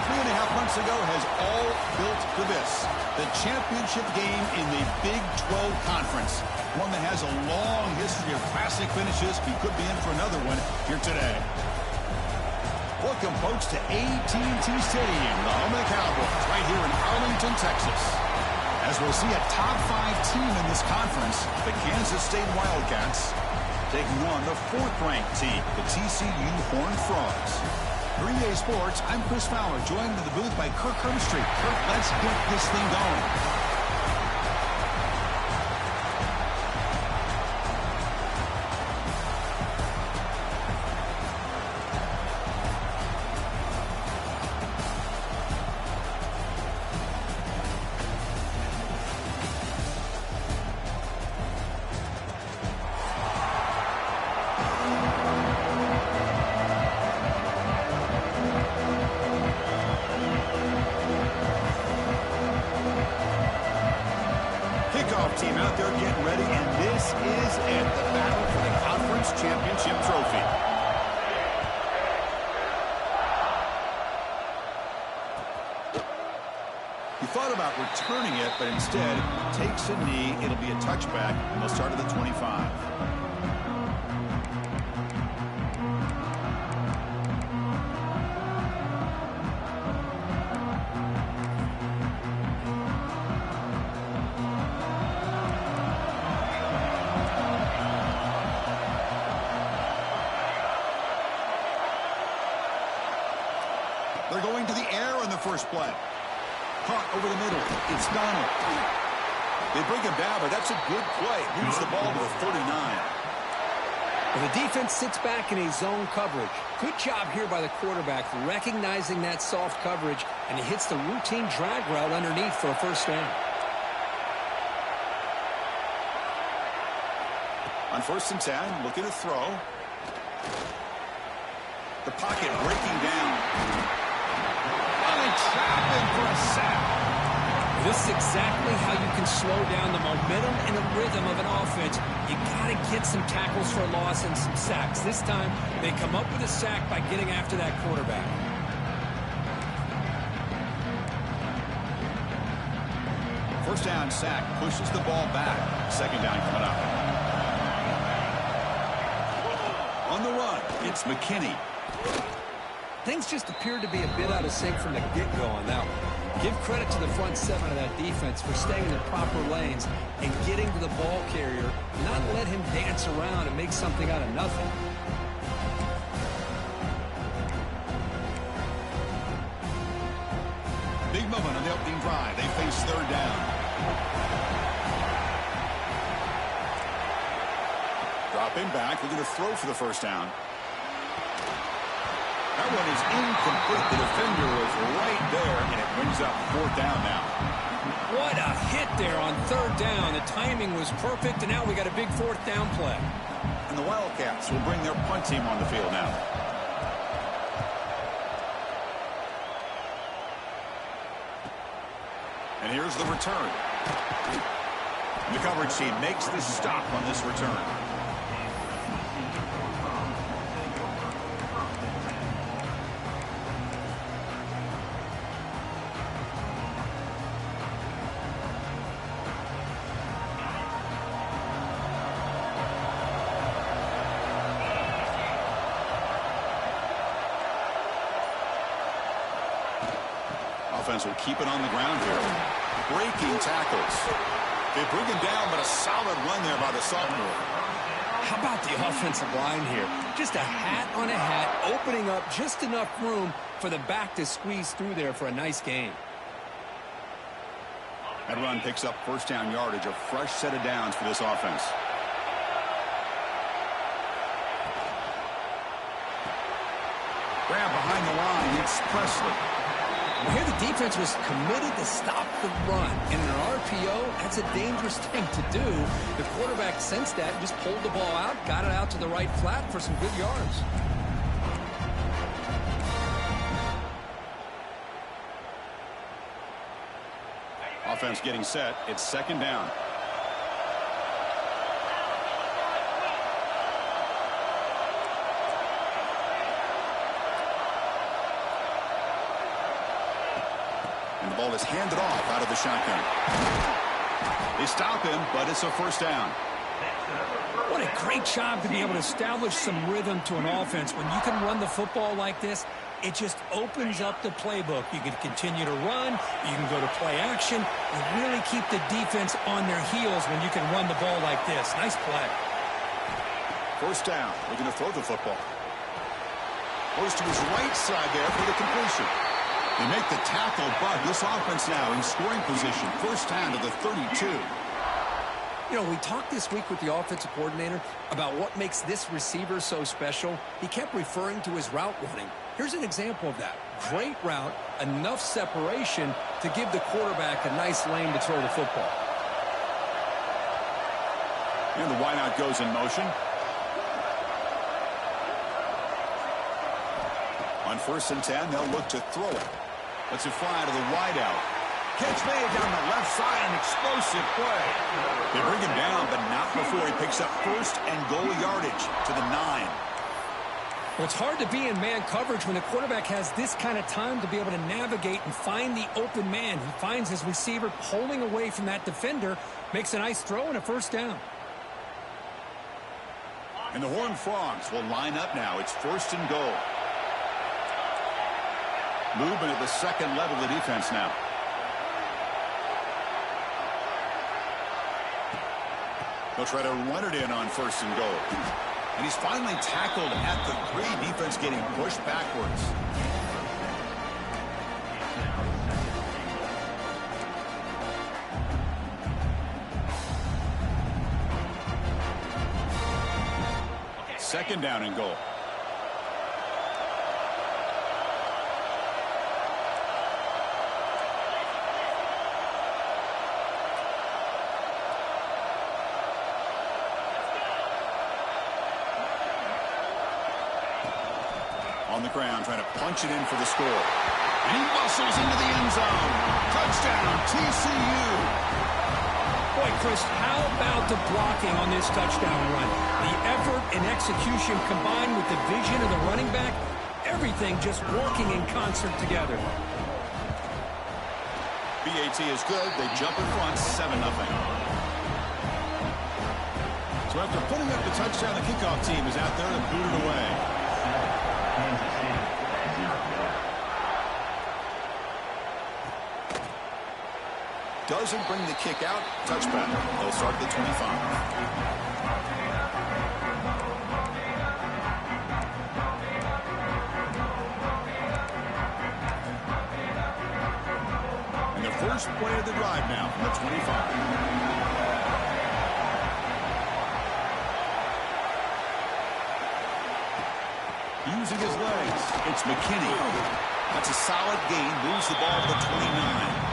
3.5 months ago has all built for this. The championship game in the Big 12 Conference. One that has a long history of classic finishes. He could be in for another one here today. Welcome, folks, to AT&T Stadium, the home of the Cowboys, right here in Arlington, Texas. As we'll see a top 5 team in this conference, the Kansas State Wildcats, taking on the 4th-ranked team, the TCU Horned Frogs. For EA Sports, I'm Chris Fowler, joined in the booth by Kirk Hermstreet. Kirk, let's get this thing going. Team out there getting ready, and this is it, the battle for the conference championship trophy. He thought about returning it, but instead takes a knee. It'll be a touchback, and they'll start at the 25. They're going to the air on the first play. Caught over the middle. It's Donald. They bring him down, but that's a good play. Moves the ball to the 39. Well, the defense sits back in a zone coverage. Good job here by the quarterback, recognizing that soft coverage, and he hits the routine drag route underneath for a first down. On 1st and 10, looking to throw. The pocket breaking down. Trapping for a sack. This is exactly how you can slow down the momentum and the rhythm of an offense. You got to get some tackles for loss and some sacks. This time, they come up with a sack by getting after that quarterback. First down sack pushes the ball back. 2nd down coming up. On the run, it's McKinney. Things just appeared to be a bit out of sync from the get-go on that one. Give credit to the front 7 of that defense for staying in the proper lanes and getting to the ball carrier, not let him dance around and make something out of nothing. Big moment on the opening drive. They face 3rd down. Dropping back. We're going to throw for the first down. That one is incomplete. The defender was right there, and it brings up 4th down now. What a hit there on 3rd down. The timing was perfect, and now we got a big 4th down play. And the Wildcats will bring their punt team on the field now. And here's the return. And the coverage team makes the stop on this return. Offense will keep it on the ground here. Breaking tackles. They bring him down, but a solid run there by the sophomore. How about the offensive line here? Just a hat on a hat, opening up just enough room for the back to squeeze through there for a nice gain. That run picks up first down yardage, a fresh set of downs for this offense. Grab behind the line, it's Presley. Well, here the defense was committed to stop the run. In an RPO, that's a dangerous thing to do. The quarterback sensed that, just pulled the ball out, got it out to the right flat for some good yards. Offense getting set. It's 2nd down. And the ball is handed off out of the shotgun. They stop him, but it's a first down. What a great job to be able to establish some rhythm to an offense. When you can run the football like this, it just opens up the playbook. You can continue to run. You can go to play action. You really keep the defense on their heels when you can run the ball like this. Nice play. First down. Looking to throw the football. Goes to his right side there for the completion. They make the tackle, but this offense now in scoring position. First down to the 32. You know, we talked this week with the offensive coordinator about what makes this receiver so special. He kept referring to his route running. Here's an example of that. Great route, enough separation to give the quarterback a nice lane to throw the football. And the wideout goes in motion. On 1st and 10, they'll look to throw it. Lets it fly to the wideout. Catch made down the left side, an explosive play. They bring him down, but not before he picks up first and goal yardage to the 9. Well, it's hard to be in man coverage when the quarterback has this kind of time to be able to navigate and find the open man. He finds his receiver pulling away from that defender, makes a nice throw and a first down. And the Horned Frogs will line up now. It's 1st and goal. Movement at the second level of the defense now. They'll try to run it in on 1st and goal. And he's finally tackled at the 3. Defense getting pushed backwards. Second down and goal. On the ground, trying to punch it in for the score. And he muscles into the end zone. Touchdown, TCU. Boy, Chris, how about the blocking on this touchdown run? The effort and execution combined with the vision of the running back, everything just working in concert together. BAT is good. They jump in front, 7-0. So after putting up the touchdown, the kickoff team is out there to boot it away. Doesn't bring the kick out. Touchback. They'll start the 25. And the first play of the drive now from the 25. Using his legs, it's McKinney. That's a solid gain. Moves the ball to the 29.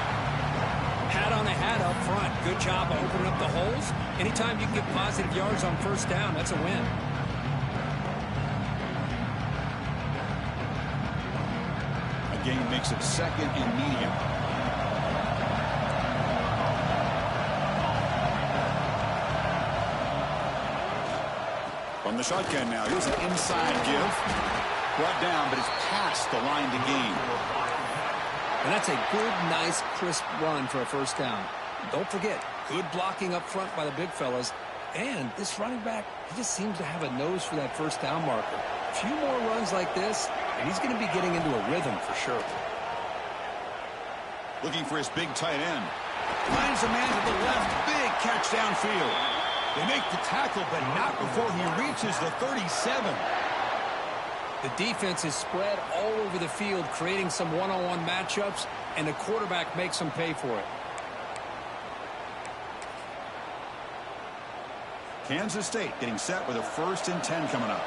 Hat on a hat up front. Good job of opening up the holes. Anytime you can get positive yards on first down, that's a win. A gain makes it 2nd and medium. From the shotgun now, here's an inside give. Brought down, but it's past the line to gain. And that's a good, nice, crisp run for a first down. Don't forget, good blocking up front by the big fellas. And this running back, he just seems to have a nose for that first down marker. A few more runs like this, and he's going to be getting into a rhythm for sure. Looking for his big tight end. Finds a man to the left. Big catch downfield. They make the tackle, but not before he reaches the 37. The defense is spread all over the field, creating some one-on-one matchups, and the quarterback makes them pay for it. Kansas State getting set with a 1st and 10 coming up.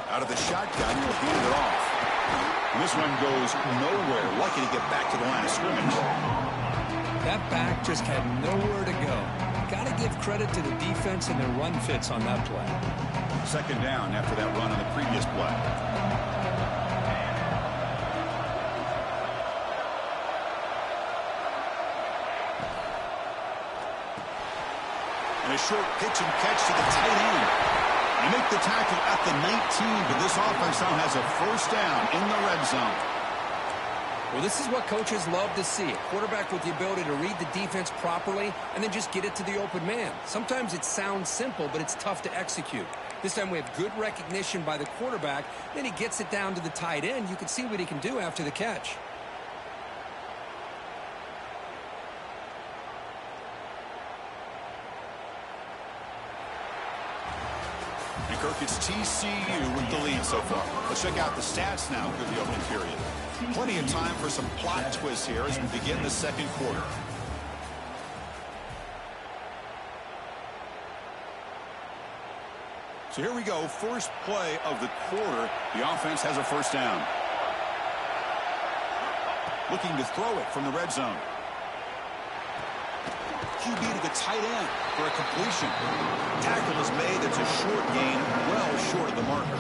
Out of the shotgun, he'll hand it off. And this one goes nowhere. Lucky to get back to the line of scrimmage. That back just had nowhere to go. Got to give credit to the defense and their run fits on that play. 2nd down after that run on the previous play. And a short pitch and catch to the tight end. You make the tackle at the 19, but this offense now has a first down in the red zone. Well, this is what coaches love to see. A quarterback with the ability to read the defense properly and then just get it to the open man. Sometimes it sounds simple, but it's tough to execute. This time we have good recognition by the quarterback. Then he gets it down to the tight end. You can see what he can do after the catch. And Kirk, it's TCU with the lead so far. Let's check out the stats now for the opening period. Plenty of time for some plot twists here as we begin the second quarter. So here we go. First play of the quarter. The offense has a first down. Looking to throw it from the red zone. QB to the tight end for a completion. Tackle is made. It's a short gain, well short of the marker.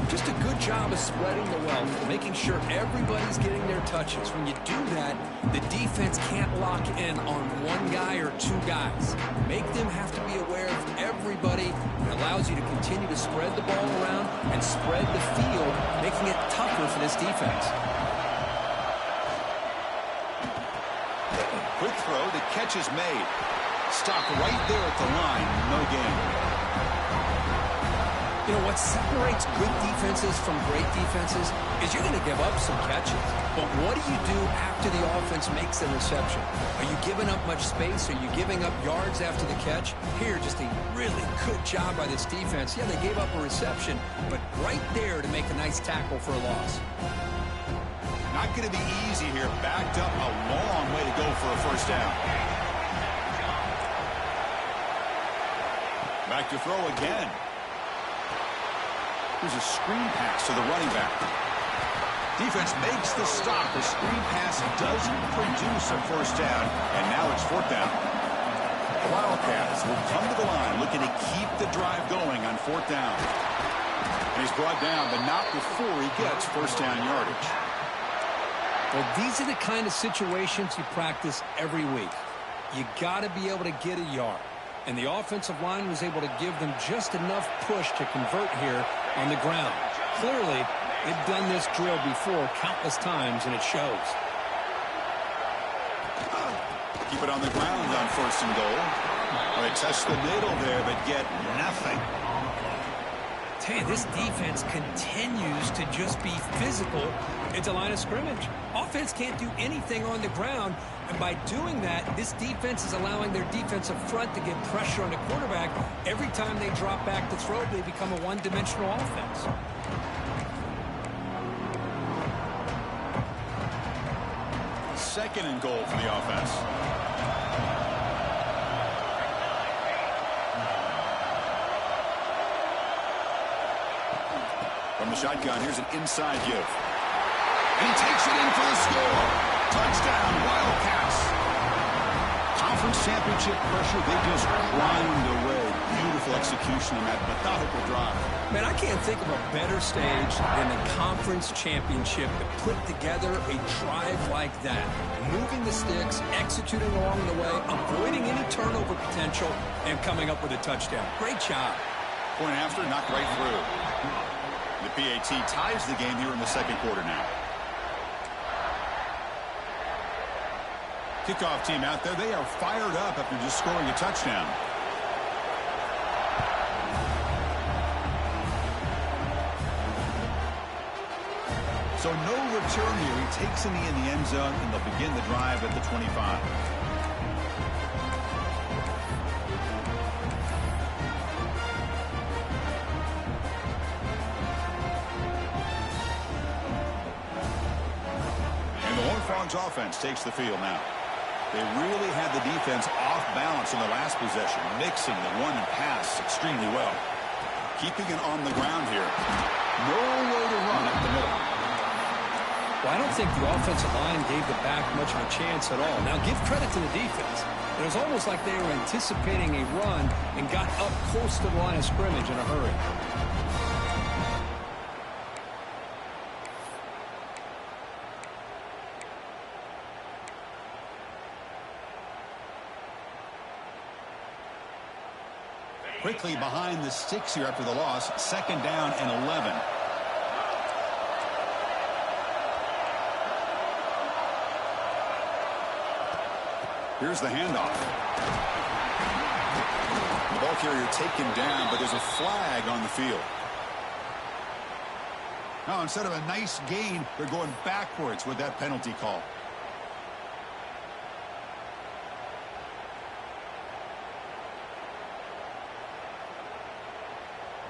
Just a good job of spreading the wealth, making sure everybody's getting their touches. When you do that, the defense can't lock in on one guy or two guys. Make them have to be aware of everybody. It allows you to continue to spread the ball around and spread the field, making it tougher for this defense. Quick throw. The catch is made. Stop right there at the line. No gain. You know, what separates good defenses from great defenses is you're going to give up some catches. But what do you do after the offense makes the reception? Are you giving up much space? Are you giving up yards after the catch? Here, just a really good job by this defense. Yeah, they gave up a reception, but right there to make a nice tackle for a loss. Not going to be easy here. Backed up a long way to go for a first down. Back to throw again. Here's a screen pass to the running back. Defense makes the stop. The screen pass doesn't produce a first down, and now it's fourth down. The Wildcats will come to the line looking to keep the drive going on fourth down. And he's brought down, but not before he gets first down yardage. Well, these are the kind of situations you practice every week. You got to be able to get a yard. And the offensive line was able to give them just enough push to convert here on the ground. Clearly, they've done this drill before countless times, and it shows. Keep it on the ground on first and goal. Well, they touch the middle there, but get nothing. Tell you, this defense continues to just be physical at the line of scrimmage. Offense can't do anything on the ground, and by doing that, this defense is allowing their defensive front to get pressure on the quarterback. Every time they drop back to throw, they become a one-dimensional offense. Second and goal for the offense. From the shotgun, here's an inside give. And he takes it in for the score. Touchdown, Wildcats. Conference championship pressure, they just grind away. Beautiful execution on that methodical drive. Man, I can't think of a better stage than the conference championship to put together a drive like that. Moving the sticks, executing along the way, avoiding any turnover potential, and coming up with a touchdown. Great job. Point after, knocked right through. The PAT ties the game here in the second quarter now. Kickoff team out there. They are fired up after just scoring a touchdown. So no return here. He takes in the end zone, and they'll begin the drive at the 25. Frogs offense takes the field now. They really had the defense off balance in the last possession, mixing the run and pass extremely well. Keeping it on the ground here. Nowhere to run up the middle. Well, I don't think the offensive line gave the back much of a chance at all. Now, give credit to the defense. It was almost like they were anticipating a run and got up close to the line of scrimmage in a hurry. Quickly behind the sticks here after the loss. 2nd down and 11. Here's the handoff. The ball carrier taken down, but there's a flag on the field. Now, instead of a nice gain, they're going backwards with that penalty call.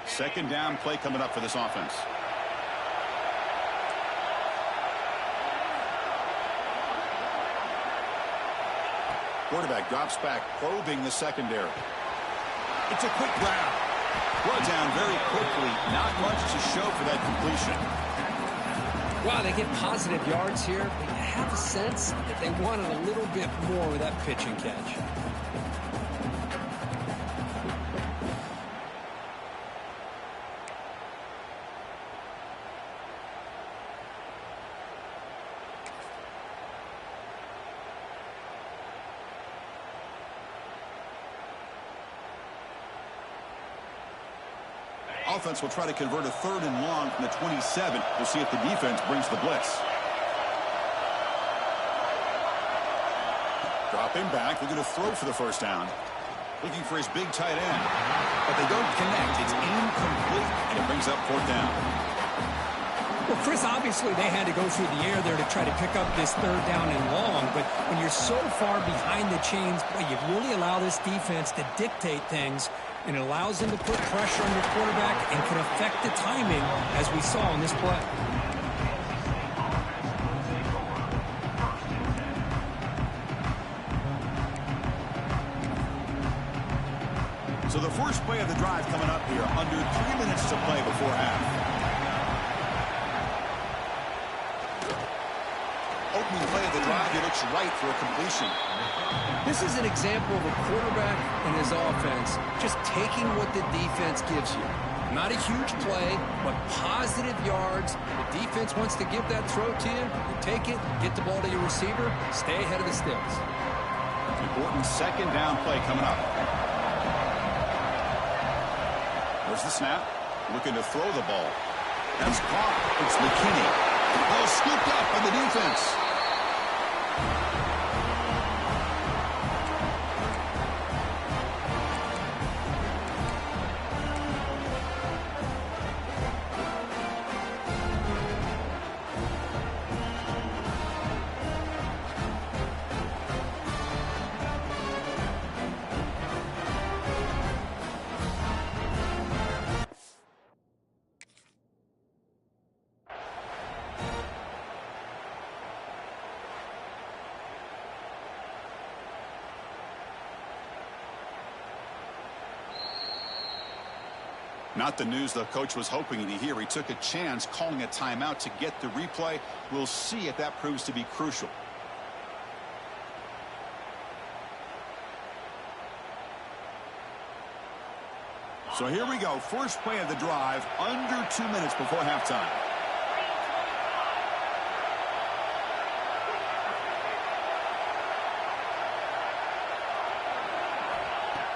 Second down play coming up for this offense. Quarterback drops back, probing the secondary. It's a quick grab. Brought down very quickly. Not much to show for that completion. Wow, they get positive yards here, but you have a sense that they wanted a little bit more with that pitch and catch. Offense will try to convert a 3rd and long from the 27. We'll see if the defense brings the blitz. Dropping back. Looking to throw for the 1st down. Looking for his big tight end. But they don't connect. It's incomplete. And it brings up 4th down. Well, Chris, obviously they had to go through the air there to try to pick up this 3rd down and long. But when you're so far behind the chains, boy, you really allow this defense to dictate things. And it allows them to put pressure on your quarterback and can affect the timing, as we saw in this play. So the first play of the drive coming up here. Under 3 minutes to play before half. Opening play of the drive. He looks right for a completion. This is an example of a quarterback and his offense just taking what the defense gives you. Not a huge play, but positive yards. The defense wants to give that throw to you. You take it, get the ball to your receiver, stay ahead of the sticks. Important 2nd down play coming up. There's the snap. Looking to throw the ball. That's caught. It's McKinney. Ball scooped up by the defense. Not the news the coach was hoping to hear. He took a chance calling a timeout to get the replay. We'll see if that proves to be crucial. So here we go. First play of the drive. Under 2 minutes before halftime.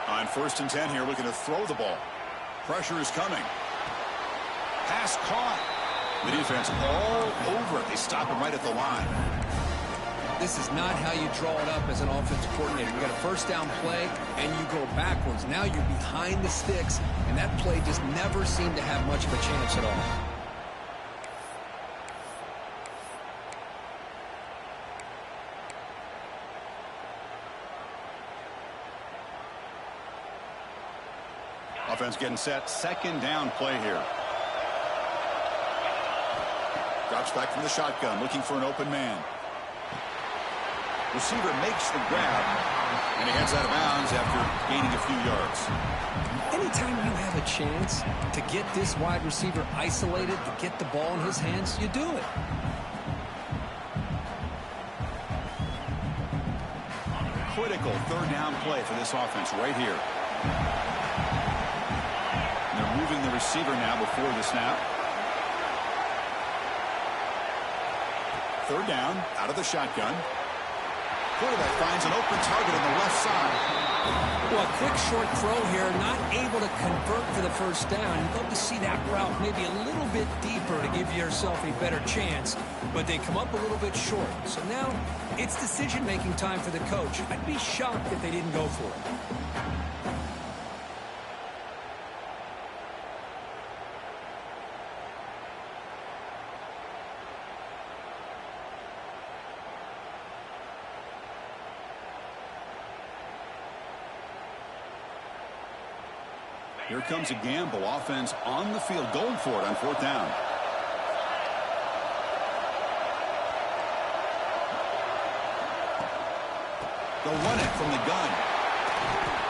On 1st and 10 here, looking to throw the ball. Pressure is coming. Pass caught. The defense all over it. They stop him right at the line. This is not how you draw it up as an offensive coordinator. You got a 1st down play, and you go backwards. Now you're behind the sticks, and that play just never seemed to have much of a chance at all. Offense getting set. 2nd down play here. Drops back from the shotgun, looking for an open man. Receiver makes the grab, and he heads out of bounds after gaining a few yards. Anytime you have a chance to get this wide receiver isolated, to get the ball in his hands, you do it. Critical 3rd down play for this offense right here. And they're moving the receiver now before the snap. 3rd down, out of the shotgun. Quarterback finds an open target on the left side. Well, a quick short throw here, not able to convert for the first down. You'd love to see that route maybe a little bit deeper to give yourself a better chance, but they come up a little bit short. So now it's decision-making time for the coach. I'd be shocked if they didn't go for it. Here comes a gamble. Offense on the field, going for it on 4th down. They'll run it from the gun.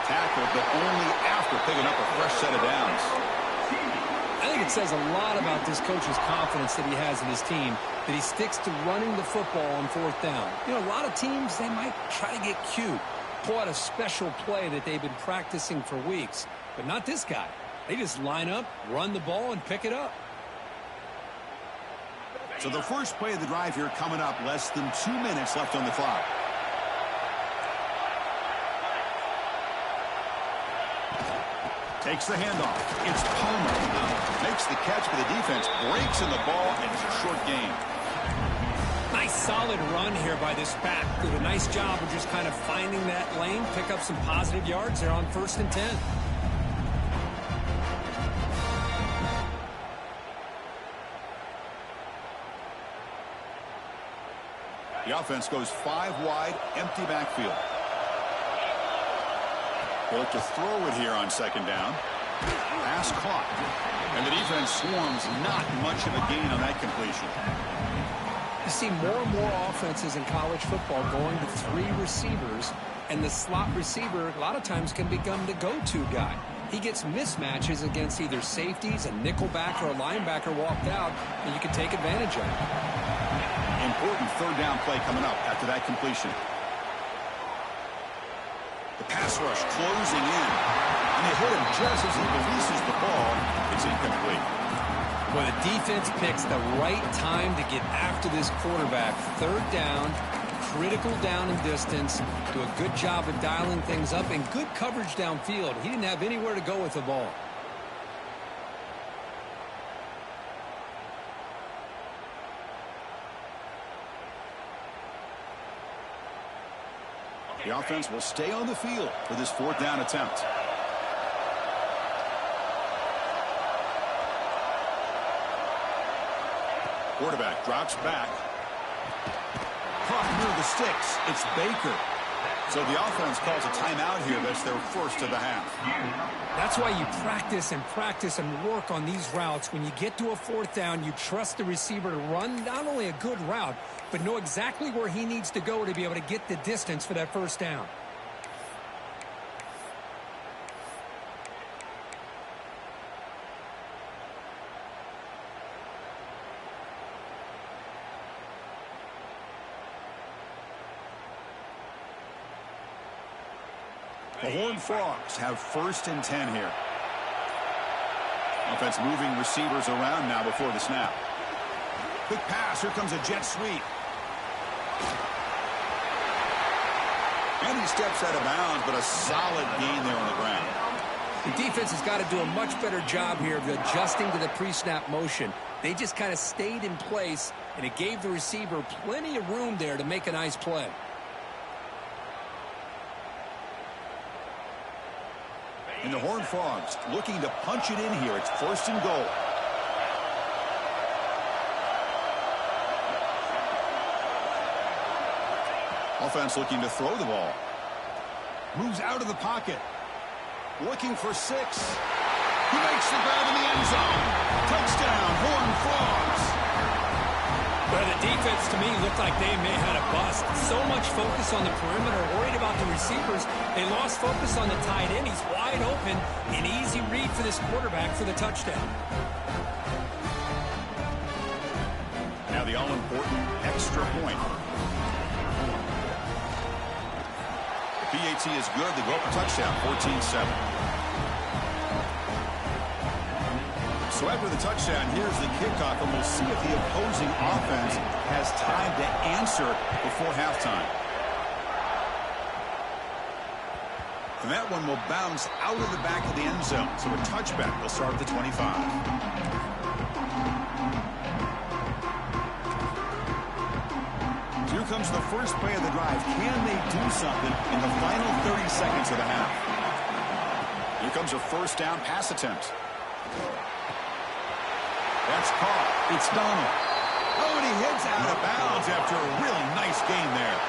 Tackled, but only after picking up a fresh set of downs. I think it says a lot about this coach's confidence that he has in his team, that he sticks to running the football on 4th down. You know, a lot of teams, they might try to get cute, pull out a special play that they've been practicing for weeks. But not this guy. They just line up, run the ball, and pick it up. So the first play of the drive here coming up, less than 2 minutes left on the clock. Takes the handoff. It's Palmer. Makes the catch, but the defense breaks in the ball, and it's a short gain. Nice solid run here by this back. Did a nice job of just kind of finding that lane, pick up some positive yards there on 1st and 10. The offense goes 5 wide, empty backfield. They'll look to throw it here on 2nd down. Pass caught. And the defense swarms, not much of a gain on that completion. You see more and more offenses in college football going to 3 receivers, and the slot receiver a lot of times can become the go-to guy. He gets mismatches against either safeties, a nickelback, or a linebacker walked out, and you can take advantage of it. Important 3rd down play coming up after that completion. The pass rush closing in. And they hit him just as he releases the ball. It's incomplete. Well, the defense picks the right time to get after this quarterback. 3rd down, critical down and distance. Do a good job of dialing things up and good coverage downfield. He didn't have anywhere to go with the ball. The offense will stay on the field for this 4th down attempt. Quarterback drops back. Caught near the sticks. It's Baker. So the offense calls a timeout here. That's their first of the half. That's why you practice and work on these routes. When you get to a 4th down, you trust the receiver to run not only a good route, but know exactly where he needs to go to be able to get the distance for that 1st down. The Horned Frogs have 1st and 10 here. Offense moving receivers around now before the snap. Quick pass. Here comes a jet sweep. And he steps out of bounds, but a solid gain there on the ground. The defense has got to do a much better job here of adjusting to the pre-snap motion. They just kind of stayed in place, and it gave the receiver plenty of room there to make a nice play. And the Horned Frogs looking to punch it in here. It's 1st and goal. Offense looking to throw the ball. Moves out of the pocket. Looking for 6. He makes the grab in the end zone. Touchdown, Horned Frogs. Well, the defense, to me, looked like they may have had a bust. So much focus on the perimeter, worried about the receivers. They lost focus on the tight end. He's wide open. An easy read for this quarterback for the touchdown. Now the all-important extra point. The PAT is good. They go up a touchdown, 14-7. So after the touchdown, here's the kickoff, and we'll see if the opposing offense has time to answer before halftime. And that one will bounce out of the back of the end zone. So a touchback will start at the 25. Here comes the first play of the drive. Can they do something in the final 30 seconds of the half? Here comes a first down pass attempt. That's caught. It's Donald. Oh, and he hits out of bounds after a really nice gain there.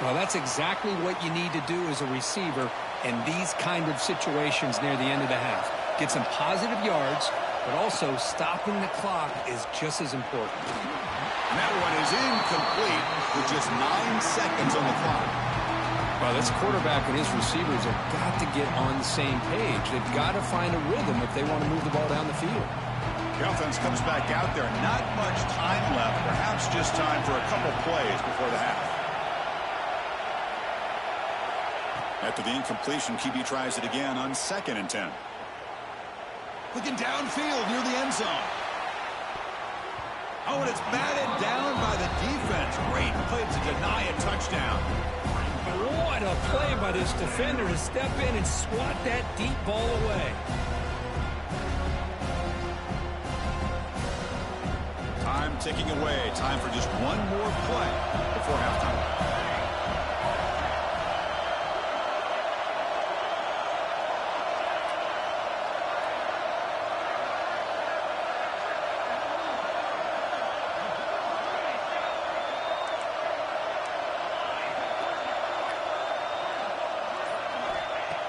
Well, that's exactly what you need to do as a receiver in these kind of situations near the end of the half. Get some positive yards, but also stopping the clock is just as important. And that one is incomplete with just 9 seconds on the clock. Well, this quarterback and his receivers have got to get on the same page. They've got to find a rhythm if they want to move the ball down the field. The offense comes back out there. Not much time left. Perhaps just time for a couple plays before the half. After the incompletion, QB tries it again on 2nd and 10. Looking downfield near the end zone. Oh, and it's batted down by the defense. Great play to deny a touchdown. What a play by this defender to step in and swat that deep ball away. Time ticking away. Time for just one more play before halftime.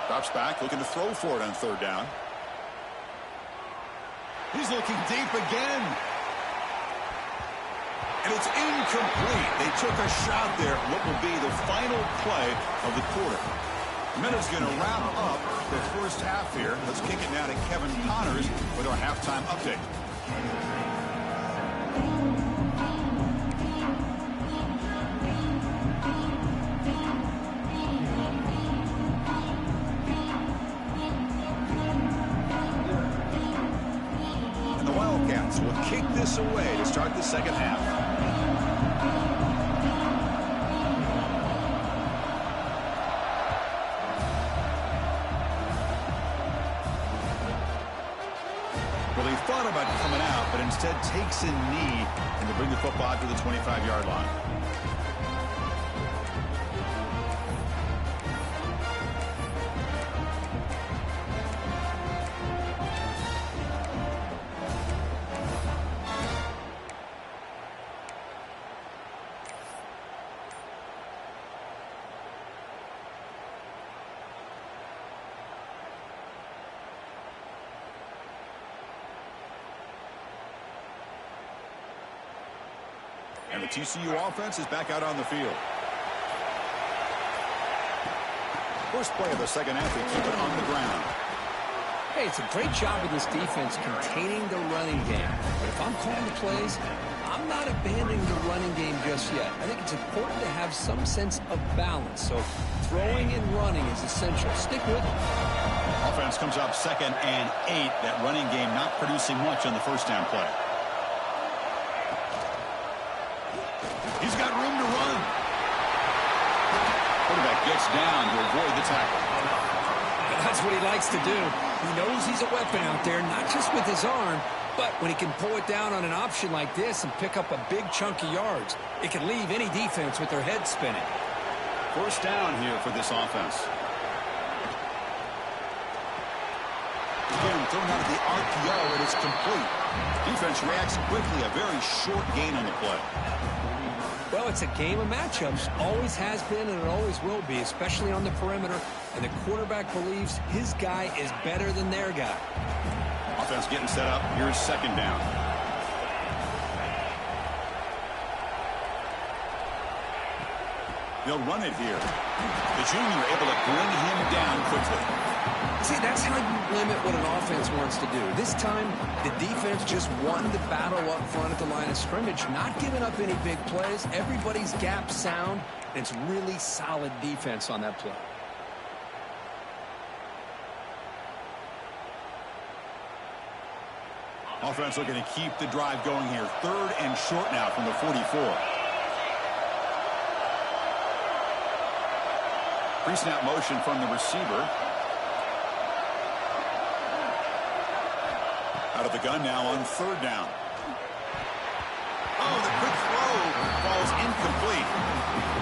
Drops back, looking to throw for it on 3rd down. He's looking deep again. And it's incomplete. They took a shot there. What will be the final play of the quarter. Minute's going to wrap up the first half here. Let's kick it now to Kevin Connors with our halftime update. Will kick this away to start the second half. Well, he thought about coming out, but instead takes a knee and to bring the football to the 25-yard line. And the TCU offense is back out on the field. First play of the second half, they keep it on the ground. Hey, it's a great job of this defense containing the running game. But if I'm calling the plays, I'm not abandoning the running game just yet. I think it's important to have some sense of balance. So throwing and running is essential. Stick with it. Offense comes up 2nd and 8. That running game not producing much on the first down play. He's got room to run. Quarterback gets down to avoid the tackle. That's what he likes to do. He knows he's a weapon out there, not just with his arm, but when he can pull it down on an option like this and pick up a big chunk of yards, it can leave any defense with their head spinning. First down here for this offense. Again, thrown out of the RPO, and it's complete. Defense reacts quickly. A very short gain on the play. Well, it's a game of matchups. Always has been and it always will be, especially on the perimeter. And the quarterback believes his guy is better than their guy. Offense getting set up. Here's 2nd down. They'll run it here. The junior able to bring him down quickly. See, that's how you limit what an offense wants to do. This time, the defense just won the battle up front at the line of scrimmage, not giving up any big plays. Everybody's gap sound, and it's really solid defense on that play. Offense looking to keep the drive going here. 3rd and short now from the 44. Pre-snap motion from the receiver. Out of the gun now on third down. Oh, the quick throw falls incomplete.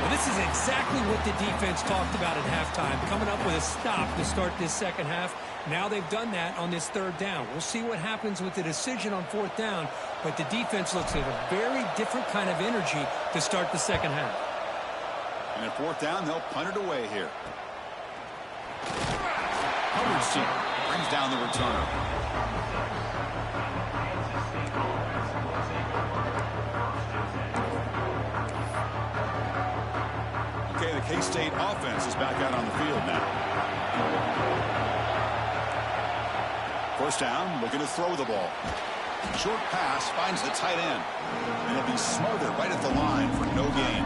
Well, this is exactly what the defense talked about at halftime, coming up with a stop to start this second half. Now they've done that on this third down. We'll see what happens with the decision on fourth down, but the defense looks at a very different kind of energy to start the second half. And at fourth down, they'll punt it away here. Hubbard's team brings down the returner. Okay, the K-State offense is back out on the field now. First down, looking to throw the ball. Short pass finds the tight end. And it'll be smothered right at the line for no gain.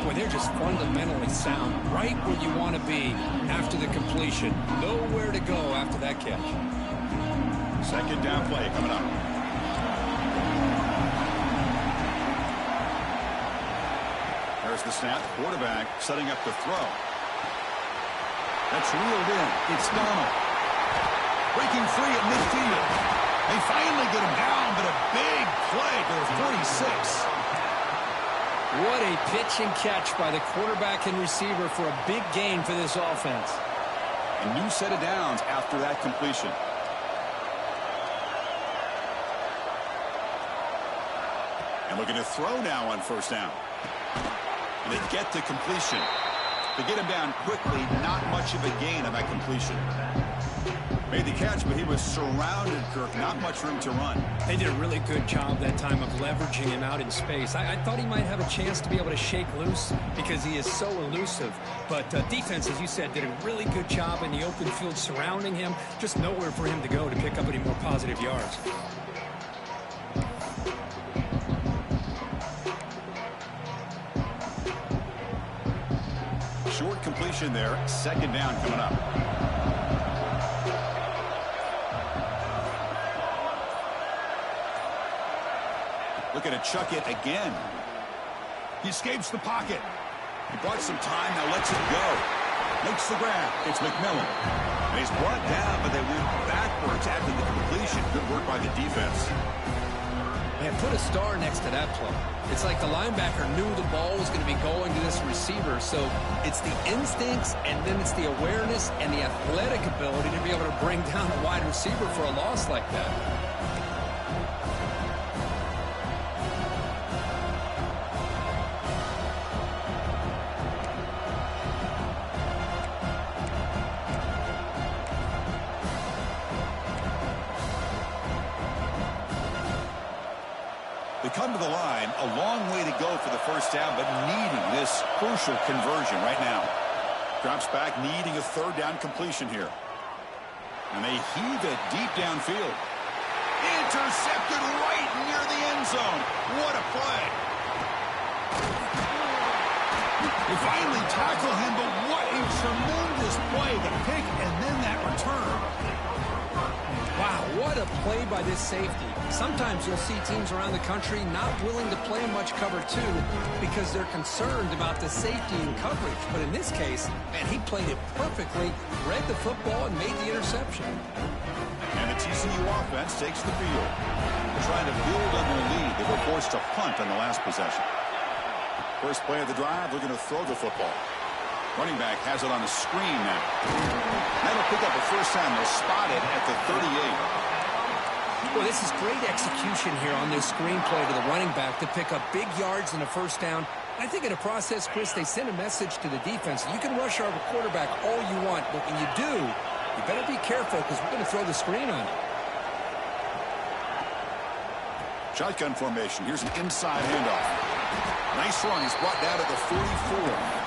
Boy, they're just fundamentally sound, right where you want to be after the completion. Nowhere to go after that catch. Second down play coming up. There's the snap. Quarterback setting up to throw. That's reeled in. It's Donald. Breaking free at midfield. They finally get him down, but a big play to the 46. What a pitch and catch by the quarterback and receiver for a big gain for this offense. A new set of downs after that completion. And looking to throw now on first down. And they get the completion. They get him down quickly, not much of a gain on that completion. Made the catch, but he was surrounded, Kirk. Not much room to run. They did a really good job that time of leveraging him out in space. I thought he might have a chance to be able to shake loose because he is so elusive. But defense, as you said, did a really good job in the open field surrounding him. Just nowhere for him to go to pick up any more positive yards. Short completion there. Second down coming up. Looking to chuck it again. He escapes the pocket. He bought some time, now lets it go. Makes the grab. It's McMillan. And he's brought down, but they went backwards after the completion. Good work by the defense. Man, put a star next to that play. It's like the linebacker knew the ball was going to be going to this receiver, so it's the instincts and then it's the awareness and the athletic ability to be able to bring down a wide receiver for a loss like that. They come to the line, a long way to go for the first down, but needing this crucial conversion right now. Drops back, needing a third down completion here. And they heave it deep downfield. Intercepted right near the end zone. What a play. They finally tackle him, but what a tremendous play. The pick and then that return. Wow, what a play by this safety. Sometimes you'll see teams around the country not willing to play much cover two because they're concerned about the safety and coverage. But in this case, man, he played it perfectly, read the football, and made the interception. And the TCU offense takes the field. Trying to build on their lead. They were forced to punt on the last possession. First play of the drive, looking to throw the football. Running back has it on a screen now. That'll pick up a first time. They'll spot it at the 38. Well, this is great execution here on this screen play to the running back to pick up big yards and a first down. I think in the process, Chris, they send a message to the defense. You can rush our quarterback all you want, but when you do, you better be careful because we're going to throw the screen on it. Shotgun formation. Here's an inside handoff. Nice run. He's brought down at the 44.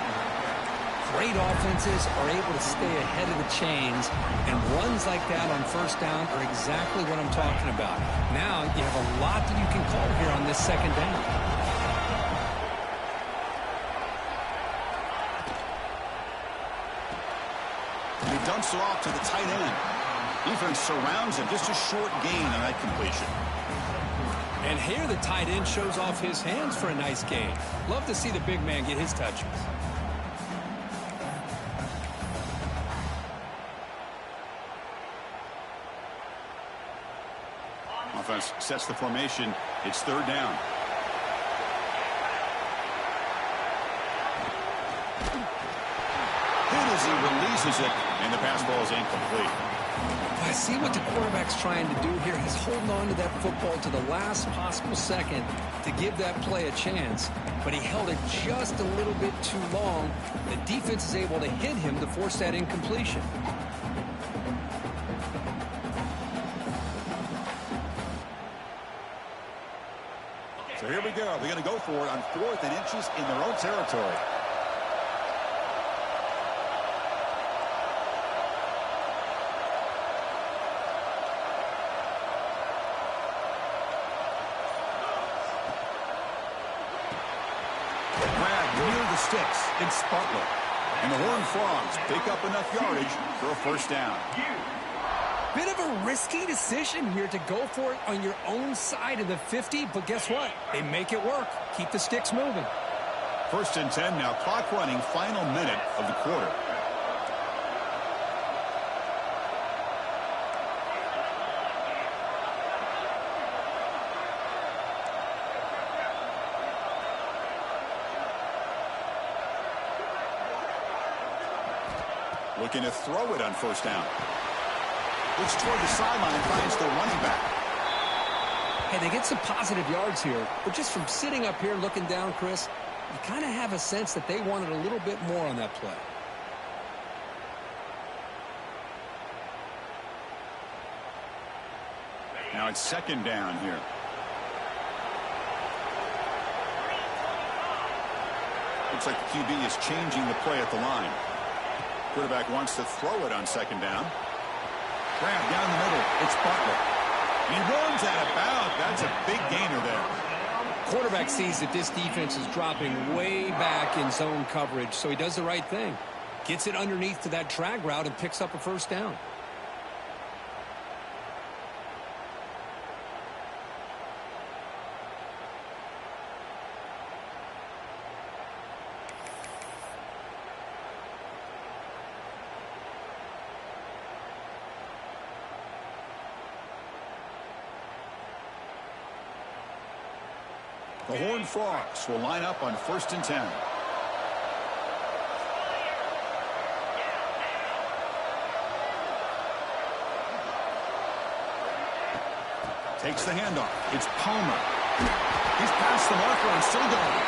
Great offenses are able to stay ahead of the chains, and runs like that on first down are exactly what I'm talking about. Now you have a lot that you can call here on this second down. And he dumps it off to the tight end. Defense surrounds him. Just a short gain on that completion. And here the tight end shows off his hands for a nice gain. Love to see the big man get his touches. Offense sets the formation. It's third down. Hit as he releases it, and the pass ball is incomplete. I see what the quarterback's trying to do here. He's holding on to that football to the last possible second to give that play a chance, but he held it just a little bit too long. The defense is able to hit him to force that incompletion. So here we go. They're going to go for it on 4th and inches in their own territory. Sticks. It's Butler. And the Horned Frogs pick up enough yardage for a first down. Bit of a risky decision here to go for it on your own side of the 50, but guess what? They make it work. Keep the sticks moving. 1st and 10 now. Clock running. Final minute of the quarter. Looking to throw it on first down. Looks toward the sideline and finds the running back. Hey, they get some positive yards here, but just from sitting up here looking down, Chris, you kind of have a sense that they wanted a little bit more on that play. Now it's 2nd down here. Looks like the QB is changing the play at the line. Quarterback wants to throw it on 2nd down. Grab down the middle. It's Butler. He runs out of bounds. That's a big gainer there. Quarterback sees that this defense is dropping way back in zone coverage, so he does the right thing. Gets it underneath to that drag route and picks up a first down. The Horned Frogs will line up on 1st and 10. Takes the handoff. It's Palmer. He's past the marker and still going.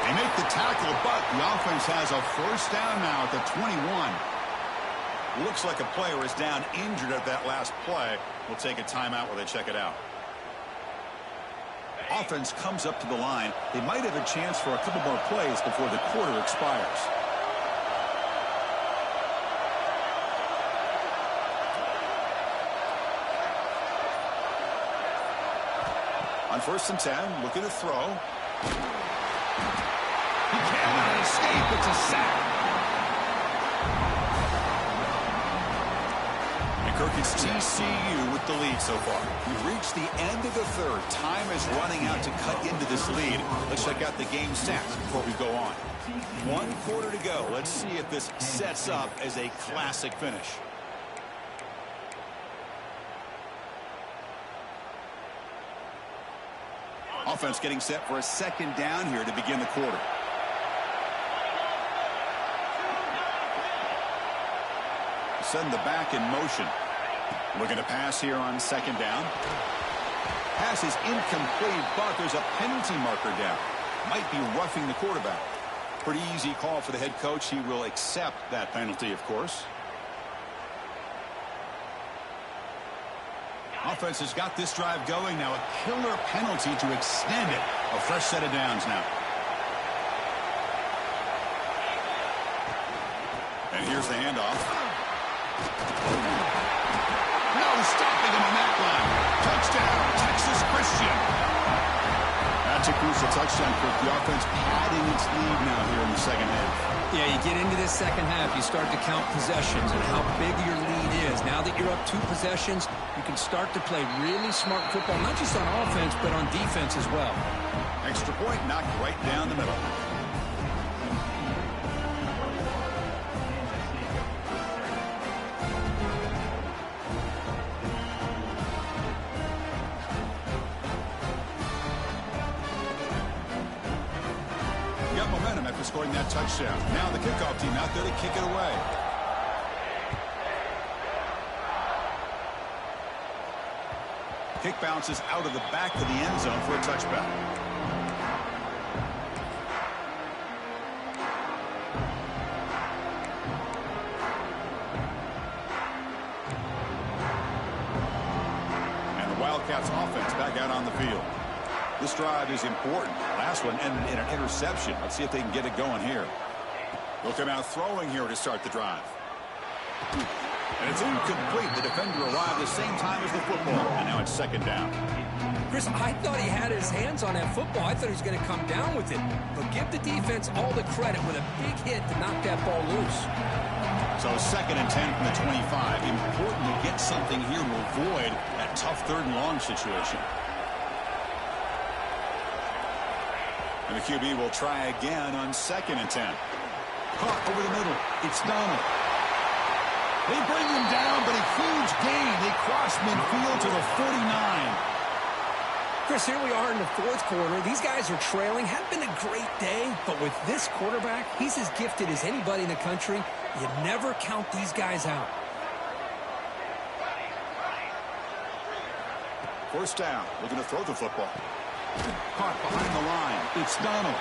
They make the tackle, but the offense has a first down now at the 21. Looks like a player is down injured at that last play. We'll take a timeout while they check it out. Offense comes up to the line. They might have a chance for a couple more plays before the quarter expires. On 1st and 10, look at the throw. He cannot escape. It's a sack. It's TCU with the lead so far. We've reached the end of the 3rd. Time is running out to cut into this lead. Let's check out the game stats before we go on. 1 quarter to go. Let's see if this sets up as a classic finish. Offense getting set for a 2nd down here to begin the quarter. Send the back in motion. Looking to pass here on 2nd down. Pass is incomplete, but there's a penalty marker down. Might be roughing the quarterback. Pretty easy call for the head coach. He will accept that penalty, of course. Offense has got this drive going now. A killer penalty to extend it. A fresh set of downs now. And here's the handoff. No stopping him on that line. Touchdown, Texas Christian. That's a crucial touchdown for the offense, padding its lead now here in the 2nd half. Yeah, you get into this 2nd half, you start to count possessions and how big your lead is. Now that you're up 2 possessions, you can start to play really smart football, not just on offense, but on defense as well. Extra point knocked right down the middle. scoring that touchdown. Now the kickoff team out there to kick it away. Kick bounces out of the back of the end zone for a touchback. And the Wildcats offense back out on the field. This drive is important. Last one ended in an interception. Let's see if they can get it going here. They'll come out throwing here to start the drive. And it's incomplete. The defender arrived the same time as the football. And now it's second down. Chris, I thought he had his hands on that football. I thought he was going to come down with it. But give the defense all the credit with a big hit to knock that ball loose. So second and 10 from the 25. Important to get something here to avoid that tough third and long situation. And the QB will try again on second and 10. Caught over the middle. It's Donald. They bring him down, but a huge gain. They cross midfield to the 49. Chris, here we are in the fourth quarter. These guys are trailing. Hadn't been a great day, but with this quarterback, he's as gifted as anybody in the country. You never count these guys out. First down. Looking to throw the football. Caught behind the line. It's Donald.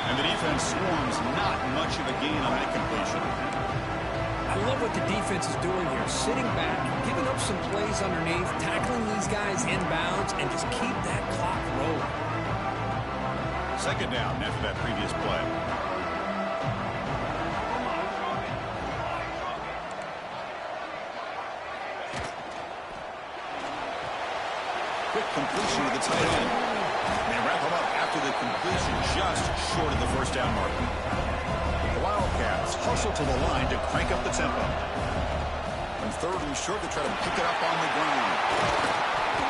And the defense swarms. Not much of a gain on that completion. I love what the defense is doing here. Sitting back, giving up some plays underneath, tackling these guys inbounds, and just keep that clock rolling. Second down after that previous play. Quick completion to the tight end. They wrap him up after the completion just short of the first down mark. Wildcats hustle to the line to crank up the tempo. On third and short, they try to pick it up on the ground.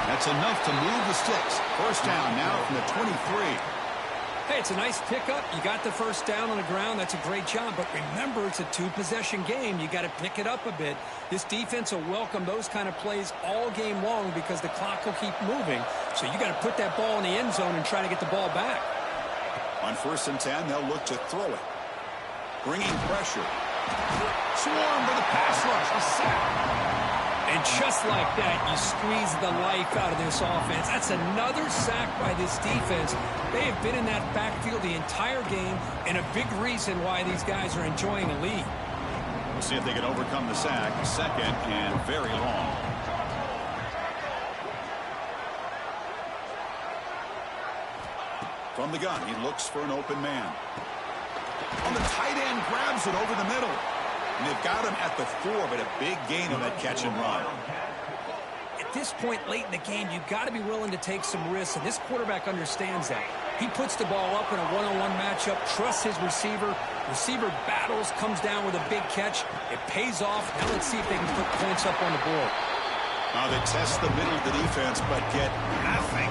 That's enough to move the sticks. First down now from the 23. Hey, it's a nice pickup. You got the first down on the ground. That's a great job. But remember, it's a two-possession game. You got to pick it up a bit. This defense will welcome those kind of plays all game long because the clock will keep moving. So you got to put that ball in the end zone and try to get the ball back. On first and 10, they'll look to throw it. Bringing pressure. Swarm for the pass rush. A sack. And just like that, you squeeze the life out of this offense. That's another sack by this defense. They have been in that backfield the entire game, and a big reason why these guys are enjoying a lead. We'll see if they can overcome the sack. Second and very long. From the gun, he looks for an open man. On the tight end, grabs it over the middle. And they've got him at the 4, but a big gain on that catch and run. At this point late in the game, you've got to be willing to take some risks, and this quarterback understands that. He puts the ball up in a one-on-one matchup, trusts his receiver. Receiver battles, comes down with a big catch. It pays off. Now let's see if they can put points up on the board. Now they test the middle of the defense, but get nothing.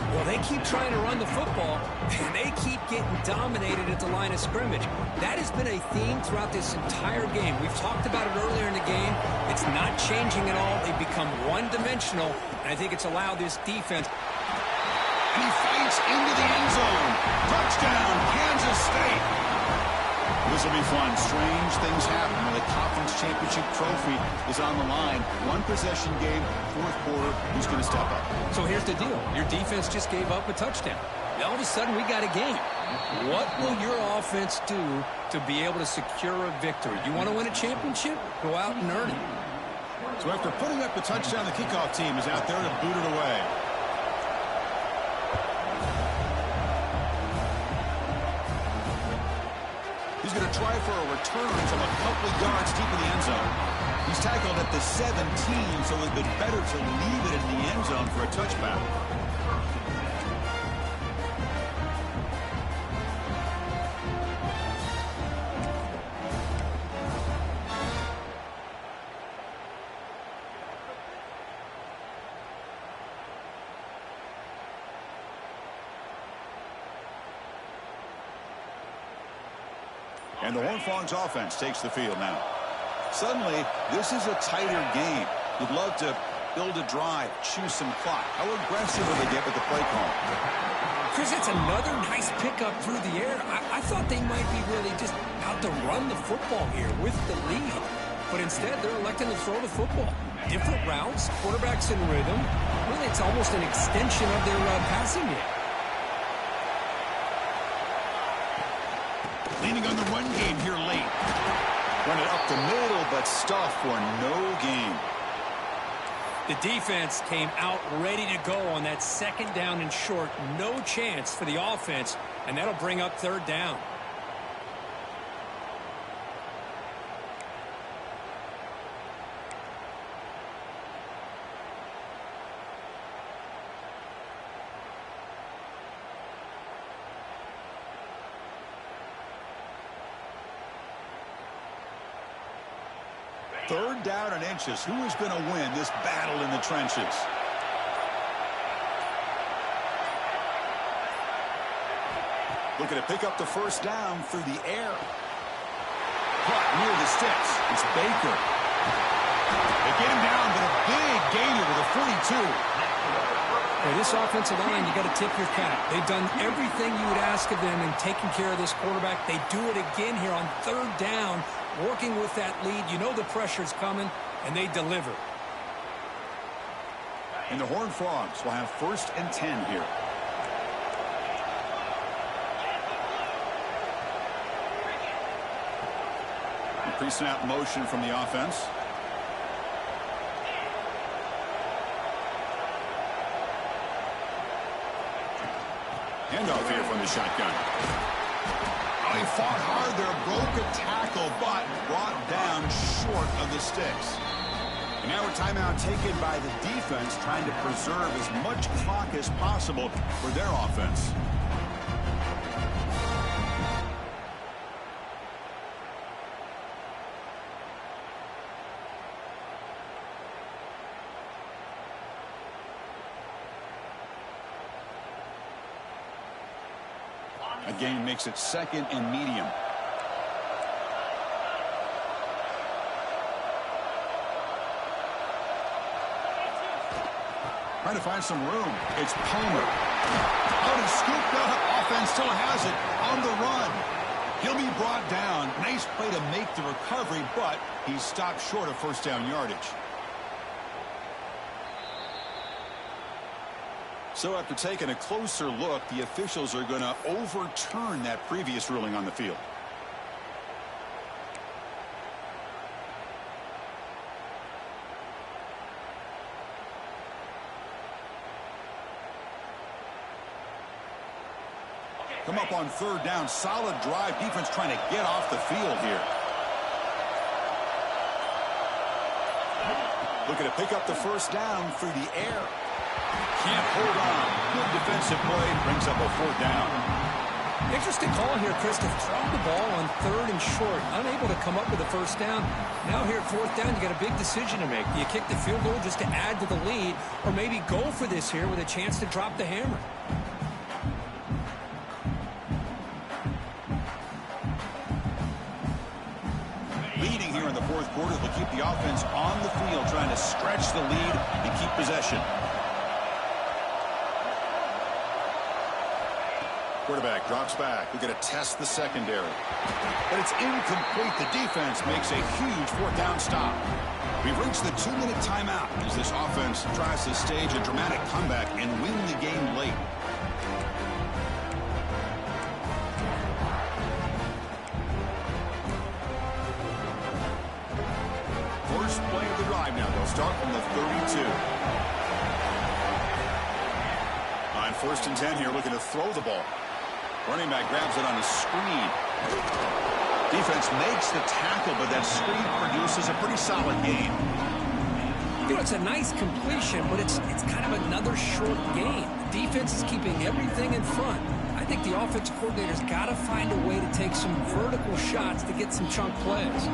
Well, they keep trying to run the football, and they keep getting dominated at the line of scrimmage. That has been a theme throughout this entire game. We've talked about it earlier in the game. It's not changing at all. They've become one-dimensional, and I think it's allowed this defense. And he fights into the end zone. Touchdown, Kansas State. This will be fun. Strange things happen when the conference championship trophy is on the line. One possession game, fourth quarter. Who's going to step up? So here's the deal. Your defense just gave up a touchdown. All of a sudden, we got a game. What will your offense do to be able to secure a victory? You want to win a championship? Go out and earn it. So after putting up the touchdown, the kickoff team is out there to boot it away. He's going to try for a return from a couple of yards deep in the end zone. He's tackled at the 17, so it would be better to leave it in the end zone for a touchback. And the Horned Frogs offense takes the field now. Suddenly, this is a tighter game. You'd love to build a drive, choose some clock. How aggressive will they get with the play call? Chris, it's another nice pickup through the air. I thought they might be really just out to run the football here with the lead. But instead, they're electing to throw the football. Different routes, quarterbacks in rhythm. Really, it's almost an extension of their passing game. Leaning on the run game here late. Run it up the middle, but stuff for no gain. The defense came out ready to go on that second down and short. No chance for the offense, and that'll bring up third down. Third down and inches. Who is going to win this battle in the trenches? Looking to pick up the first down through the air. Caught near the sticks. It's Baker. They get him down, but a big gainer to the 42. Hey, this offensive line, you got to tip your cap. They've done everything you would ask of them in taking care of this quarterback. They do it again here on third down, working with that lead. You know the pressure's coming, and they deliver. And the Horned Frogs will have 1st and 10 here. Pre-snap motion from the offense. Handoff here from the shotgun. Oh, he fought hard there, broke a tackle, but brought down short of the sticks. And now a timeout taken by the defense, trying to preserve as much clock as possible for their offense. A gain makes it 2nd and medium. Trying to find some room. It's Palmer. Out and scooped up. Offense still has it on the run. He'll be brought down. Nice play to make the recovery, but he's stopped short of first down yardage. So after taking a closer look, the officials are going to overturn that previous ruling on the field. Come up on third down. Solid drive. Defense trying to get off the field here. Looking to pick up the first down through the air. Can't hold on. Good defensive play. Brings up a 4th down. Interesting call here, Chris, to throw the ball on third and short. Unable to come up with a first down. Now here at 4th down, you got a big decision to make. Do you kick the field goal just to add to the lead, or maybe go for this here with a chance to drop the hammer? Leading here in the 4th quarter, they'll keep the offense on the field, trying to stretch the lead and keep possession. Quarterback drops back. We're going to test the secondary. But it's incomplete. The defense makes a huge 4th down stop. We've reached the 2-minute timeout as this offense tries to stage a dramatic comeback and win the game late. First play of the drive now. They'll start from the 32. On 1st and 10 here, looking to throw the ball. Running back grabs it on a screen. Defense makes the tackle, but that screen produces a pretty solid gain. You know, it's a nice completion, but it's kind of another short gain. The defense is keeping everything in front. I think the offensive coordinator's got to find a way to take some vertical shots to get some chunk plays.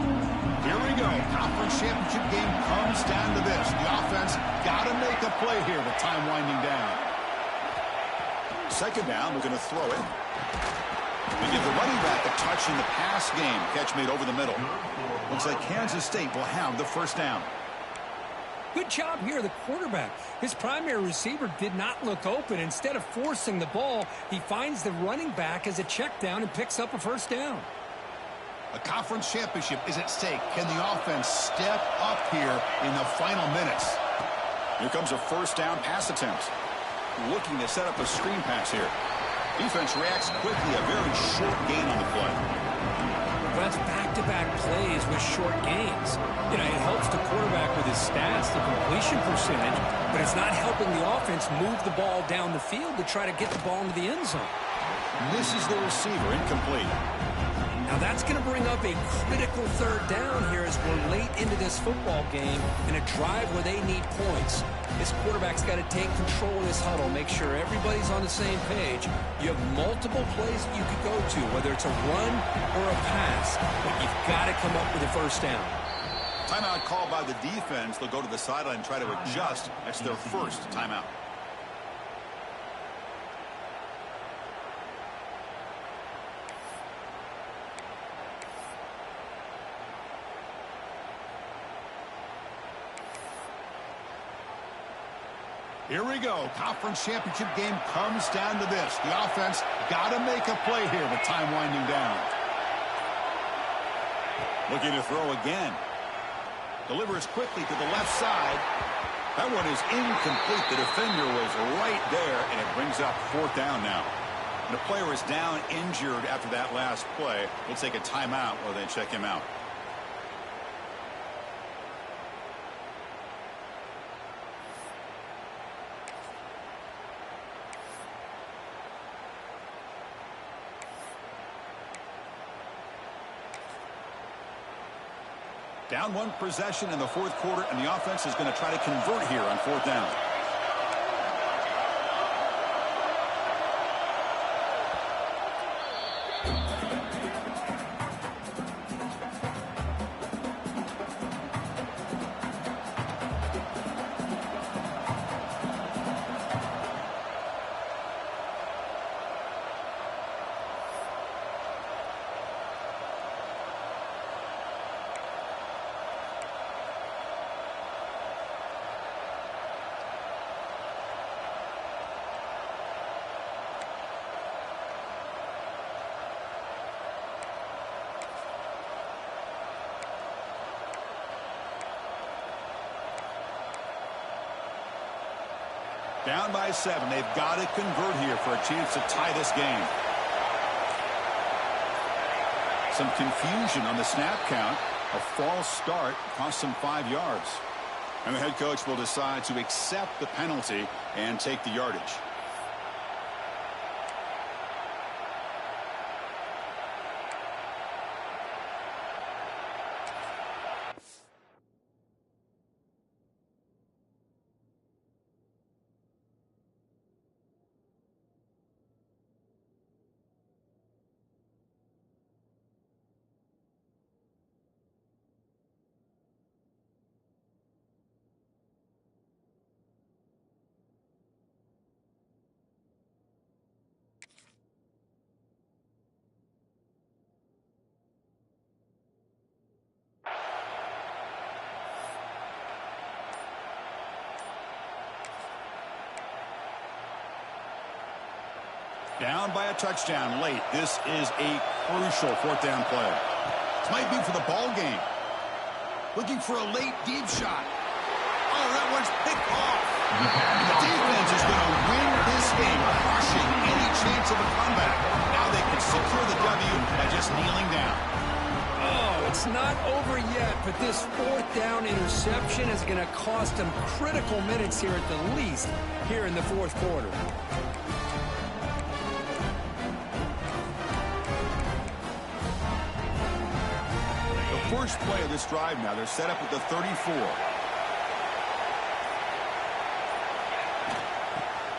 Here we go. Conference championship game comes down to this. The offense got to make a play here with time winding down. 2nd down, we're going to throw it. We give the running back a touch in the pass game. Catch made over the middle. Looks like Kansas State will have the first down. Good job here, the quarterback. His primary receiver did not look open. Instead of forcing the ball, he finds the running back as a check down and picks up a first down. A conference championship is at stake. Can the offense step up here in the final minutes? Here comes a first down pass attempt. Looking to set up a screen pass here. Defense reacts quickly. A very short gain on the play. Well, that's back-to-back plays with short gains. You know, it helps the quarterback with his stats, the completion percentage, but it's not helping the offense move the ball down the field to try to get the ball into the end zone. Misses the receiver, incomplete. Now that's going to bring up a critical third down here as we're late into this football game in a drive where they need points. This quarterback's got to take control of this huddle, make sure everybody's on the same page. You have multiple plays that you could go to, whether it's a run or a pass, but you've got to come up with a first down. Timeout called by the defense. They'll go to the sideline and try to adjust. That's their first timeout. Here we go. Conference championship game comes down to this. The offense got to make a play here with time winding down. Looking to throw again. Delivers quickly to the left side. That one is incomplete. The defender was right there, and it brings up fourth down now. And the player is down injured after that last play. We'll take a timeout while they check him out. Down one possession in the fourth quarter, and the offense is going to try to convert here on fourth down. Down by 7. They've got to convert here for a chance to tie this game. Some confusion on the snap count. A false start cost them 5 yards. And the head coach will decide to accept the penalty and take the yardage. Down by a touchdown late. This is a crucial fourth down play. This might be for the ball game. Looking for a late deep shot. Oh, that one's picked off. The defense is going to win this game, crushing any chance of a comeback. Now they can secure the W by just kneeling down. Oh, it's not over yet, but this fourth down interception is going to cost them critical minutes here at the least here in the fourth quarter. First play of this drive now. They're set up at the 34.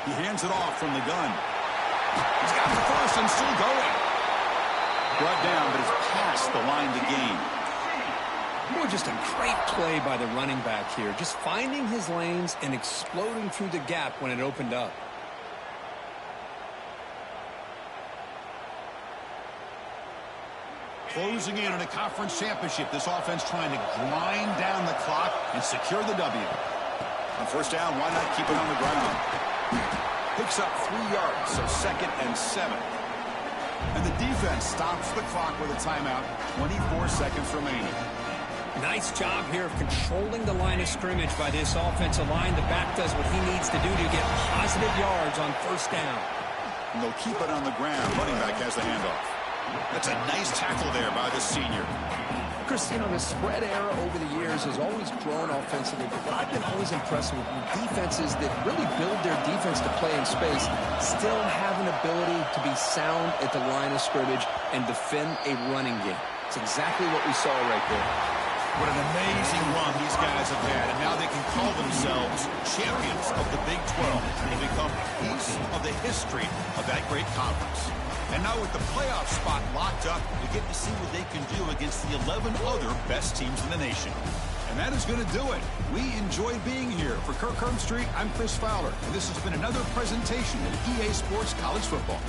He hands it off from the gun. He's got the first and still going. Brought down, but it's past the line to gain. Well, just a great play by the running back here. Just finding his lanes and exploding through the gap when it opened up. Closing in on a conference championship. This offense trying to grind down the clock and secure the W. On first down, why not keep it on the ground? Picks up 3 yards, so 2nd and 7. And the defense stops the clock with a timeout. 24 seconds remaining. Nice job here of controlling the line of scrimmage by this offensive line. The back does what he needs to do to get positive yards on first down. And they'll keep it on the ground. Running back has the handoff. That's a nice tackle there by the senior. Chris, you know, the spread era over the years has always grown offensively, but what I've been always impressed with defenses that really build their defense to play in space still have an ability to be sound at the line of scrimmage and defend a running game. It's exactly what we saw right there. What an amazing run these guys have had, and now they can call themselves champions of the Big 12 and become a piece of the history of that great conference. And now with the playoff spot locked up, we get to see what they can do against the 11 other best teams in the nation. And that is going to do it. We enjoyed being here. For Kirk Herbstreit, I'm Chris Fowler, and this has been another presentation of EA Sports College Football.